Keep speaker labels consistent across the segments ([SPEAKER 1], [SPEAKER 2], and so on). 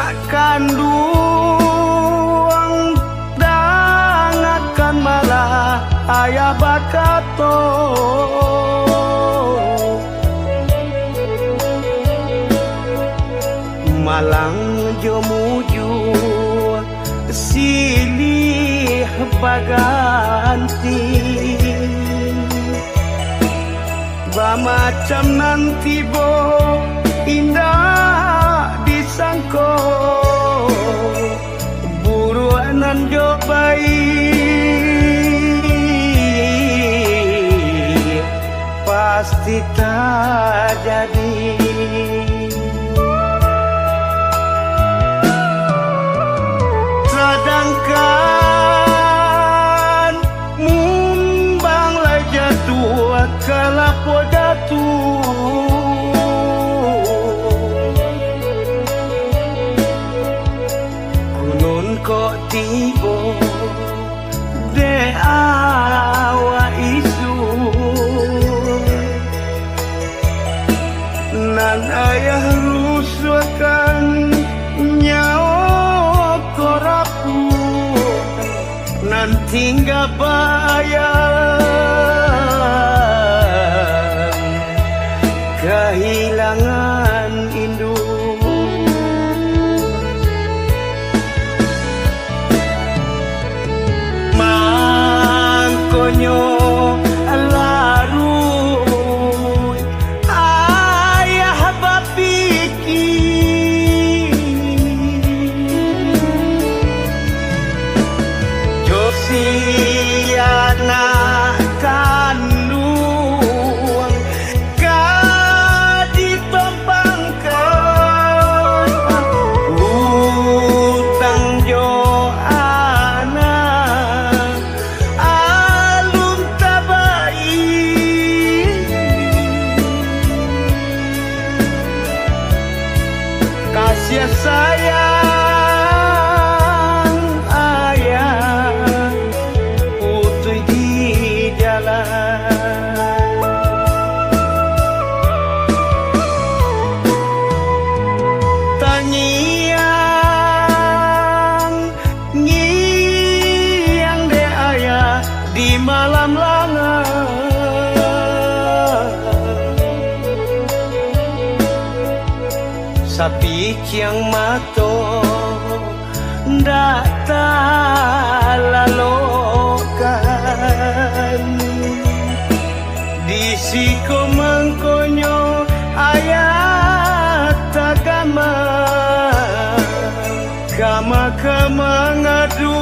[SPEAKER 1] nak kandung dangakan malah ayah bakato malang jomuju silih baganti macam nanti bo indah disangko buruanan jo baik pasti tak jadi. Sedangkan mumbang lai jatuh kalapo datu kunun kok tibo de awa isu nan ayah rusukan nyawa korapu nan tinggal bayang kehilangan induk mangkonyo larut ayah bapiki josiana kandung kaditompangkan utang jo anak alun tabai kasih sayang ayah putri di jalan tangiang ngiang de ayah di malam langar sapi ciang mato ndak talalokan di siko mangkonyo ayat agama kama ngadu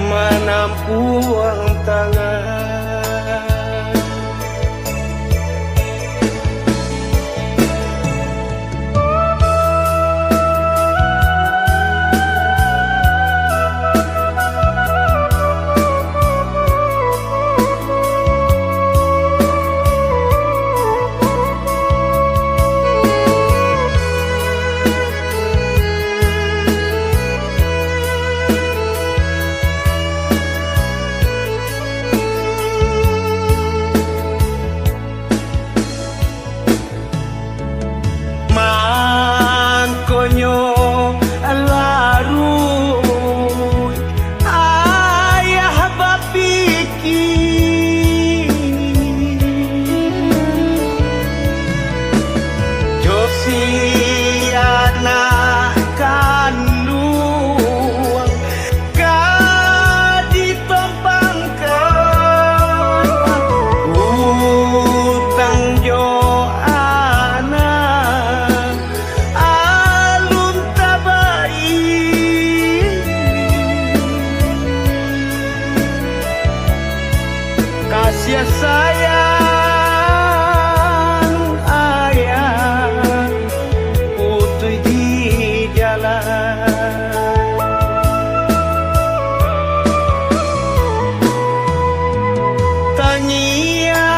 [SPEAKER 1] menampuang tangan mangkonyo larut ayah bapiki josiana kandung kaditompangkan utang jo kasih sayang ayah putri di jalan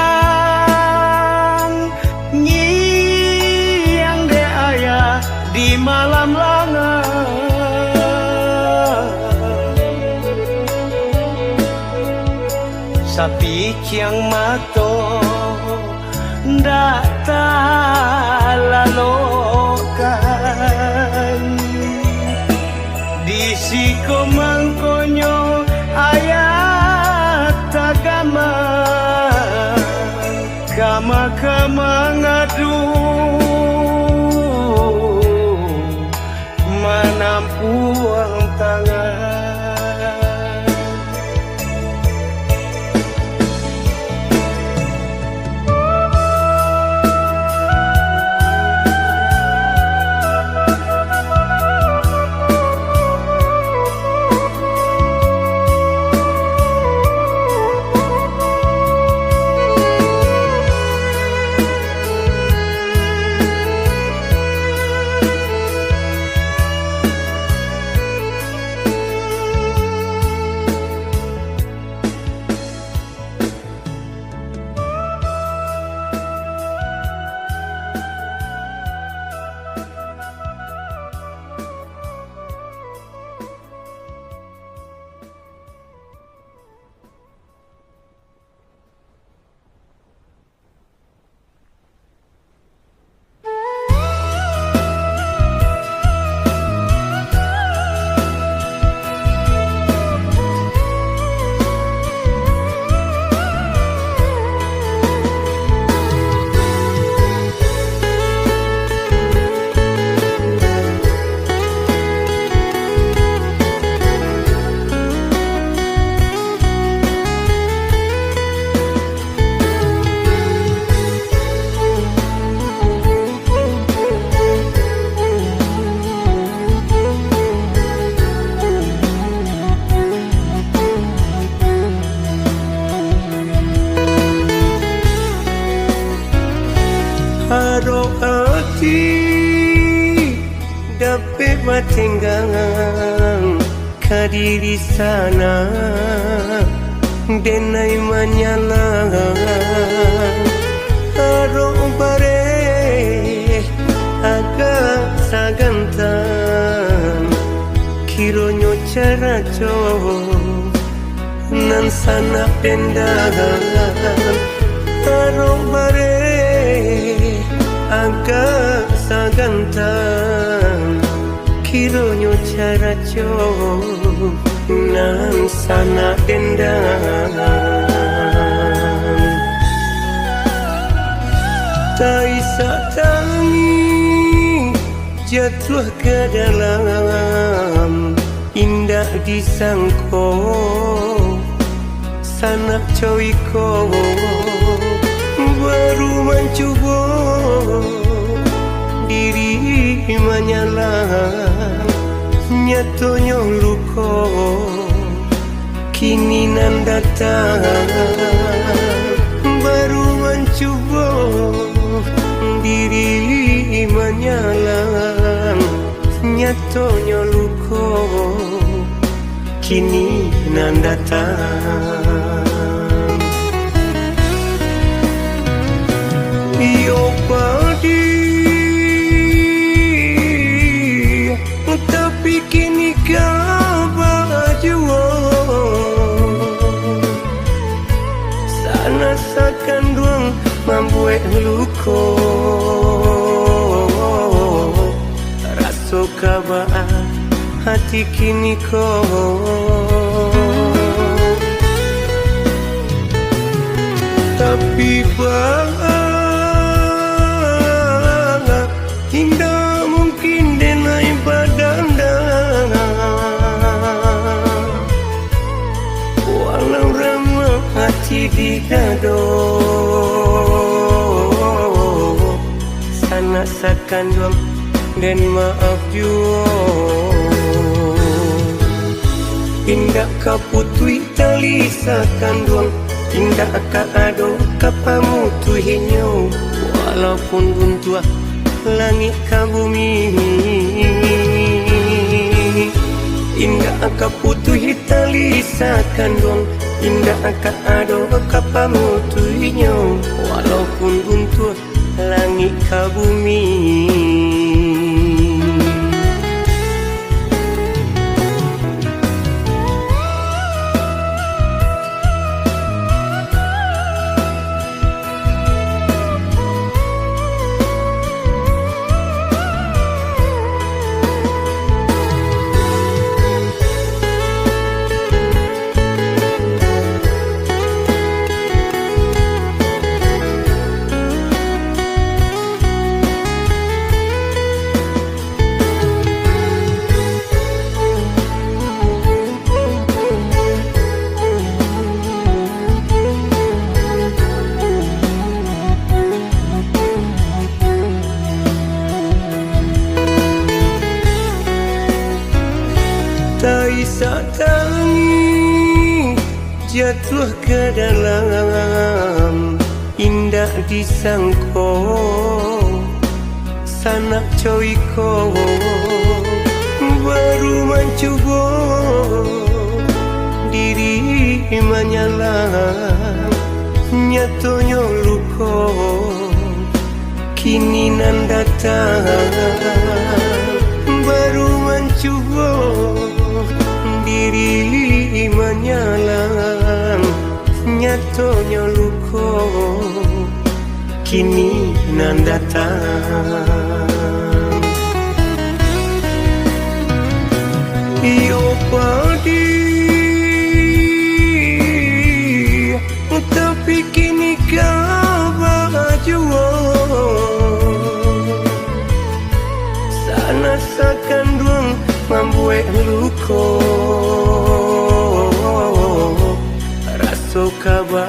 [SPEAKER 1] tangiang ngiang de ayah di malam langar sapi ciang mato ndak talalo mengadu menampuang tangan.
[SPEAKER 2] Haro hati dapat matenggang kadiri sana denai menyala. Haro bare agak sagantan kironyo cara co nan sana pendangan. Haro bare agak sagantan kironyo cara co nan sana dendangan. Tak isa tangi jatuh ke dalam indah disangko sana coiko baru mencoba diri menyala nyatonya luko kini nan datang baru mencoba diri menyala nyatonya luko kini nan datang. Iyo padi tapi kini kabaju sana sakan ruang membuat luko raso kabaan hati kini ko tapi tidak mungkin denai badanda walau ramah hati digado sana sakan juang dan maaf jua indah kaputui tali sakan juang indah kaado kapamu tuhinyo walaupun buntua langit ka bumi indah ka putuhi tali sakan dong indah ka ado kapamu tuinyo walaupun buntu langit ka bumi. bisa tangi jatuh ke dalam indah disangko sanak coiko baru mencoba diri menyalang nyatonya luko kini nan datang baru mencoba diri menyalang nyatonya luko kini nan datang. Iyo padi tapi kini kau baju sana sakan duang membuat luko raso kabah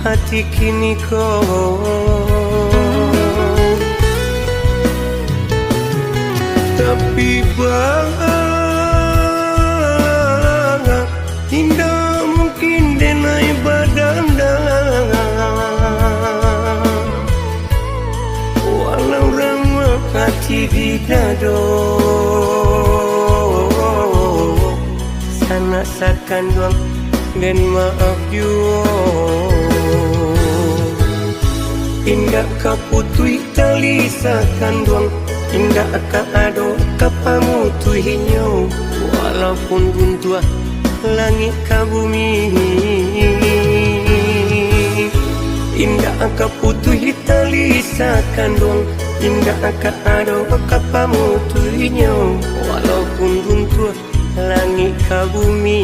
[SPEAKER 2] hati kini kau tapi tidak mungkin denai badan walau ramah hati di dado sana sakan doang dan maaf you indah kaputui tali sakan doang indah kaado kapamutuhinyo walaupun buntua langit ka bumi indah kaputuhi tali sakan doang indah kaado kapamutuhinyo walaupun buntua langit ka bumi.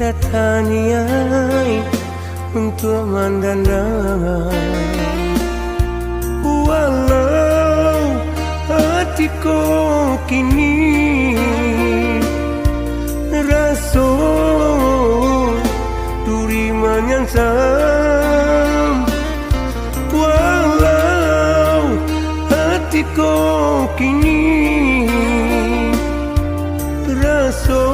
[SPEAKER 2] Dataniai untuk mandandang walau hatiku kini raso duri menyansam walau hatiku kini raso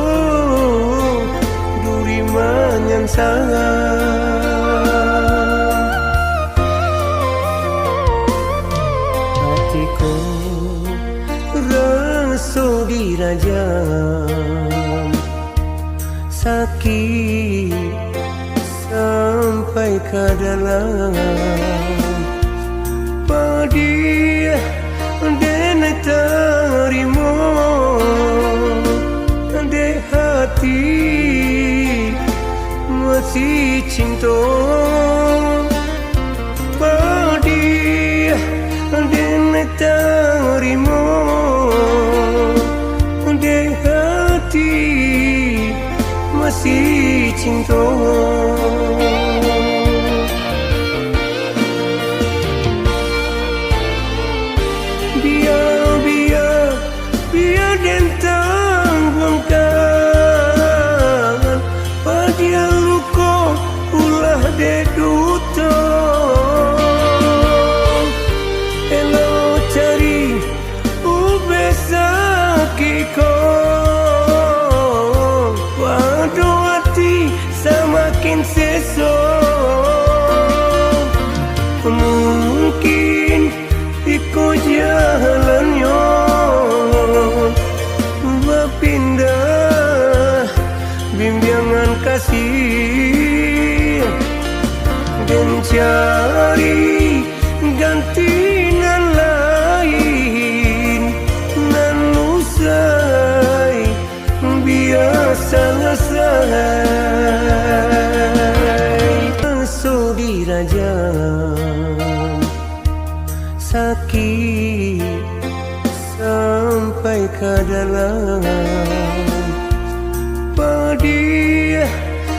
[SPEAKER 2] hatiku raso dirajam sakit sampai ke dalam padi dan terima de hati masih cinta padi dan terima de hati masih cinta biar dan tanggung ulah de duta semakin sesok. Mungkin ikut jalannya berpindah bimbingan kasih dan cari gantian lain nan usai biasa selesai. Sudi raja sakit sampai ke dalam pedih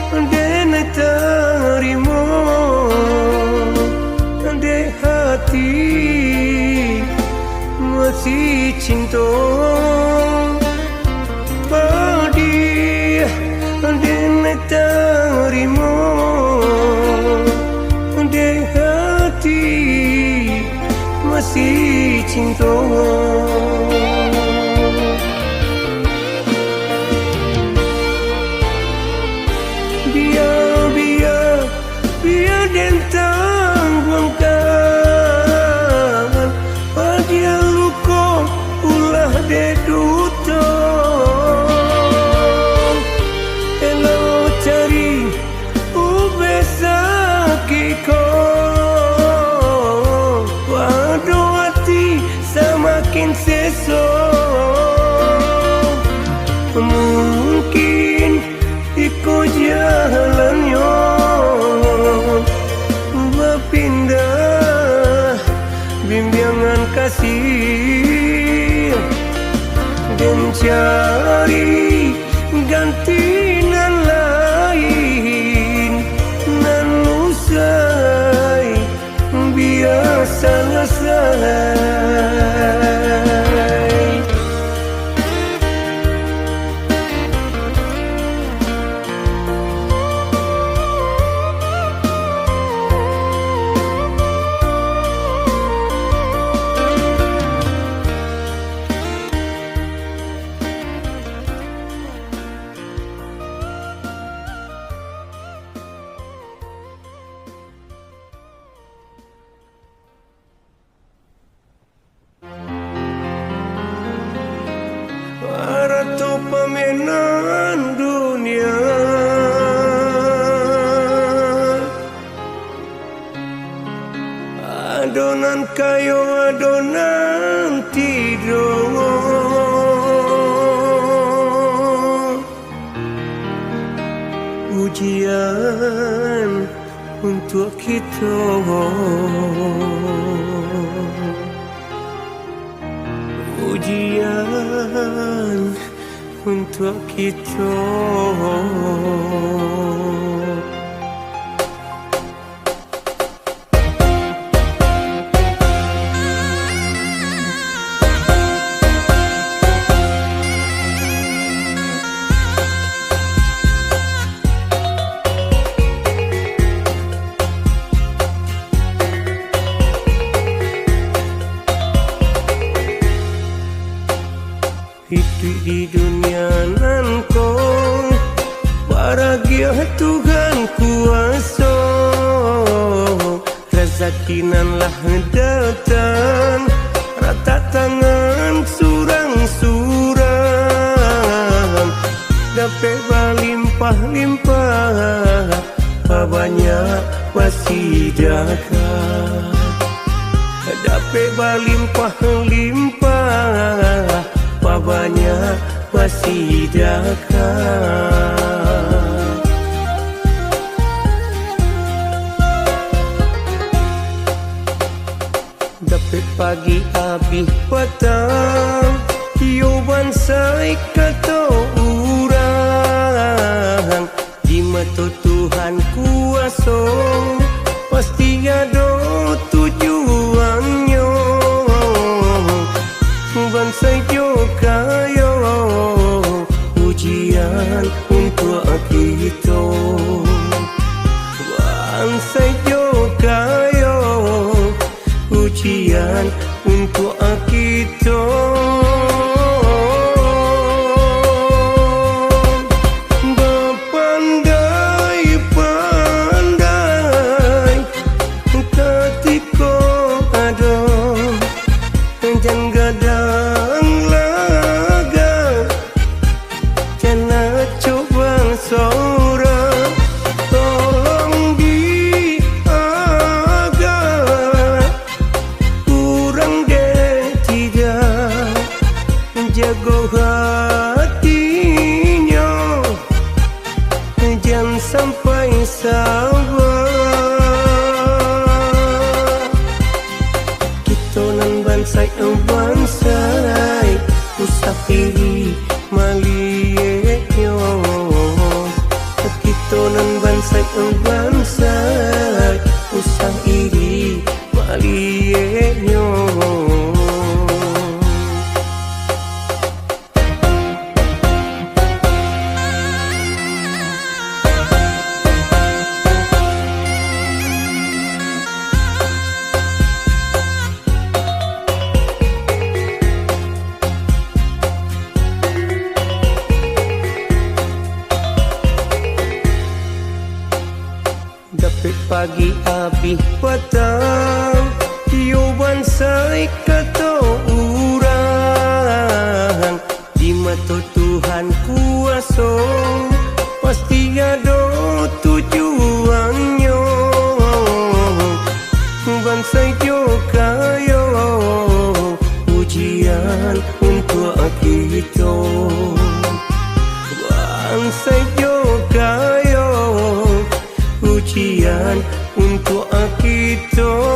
[SPEAKER 2] dan terima de hati masih cinta. Pedih dan terima de hati masih cinta. Biar dentang buangkan pada luka ulah deduto. Elo cari ubesa kiko waduh hati semakin sesok. Mungkin ikut jalannya berpindah bimbingan kasih dan cari gantian lain nan usai biasa selesai. Ratu pemainan dunia adonan kayu adonan tidur. Ujian untuk kita, ujian untuk kita. Hidup di dunia nan kau bahagia Tuhan kuasa. Rezeki nan lah datang rata tangan surang-surang. Dapat berlimpah-limpah banyak masih jaga. Dapat berlimpah-limpah banyak masih jaga. Dapat pagi habis petang Yoban sai kata urang di mata Tuhan kuasa pasti ada tujuannya. Bangsa kayo ujian untuk kita. Bangsa kayo ujian untuk kita. Berpandai sampai sabar. Kita nan bansai usah iri malie yo. Kita nan bansai usah iri malie yo. Dapat pagi habis petang, yo bansai kata urang. Di mata Tuhan kuasa, pasti ada tujuannya. Bansai jo kayo, ujian untuk kita. Bansai jo kayo, ujian untuk kita.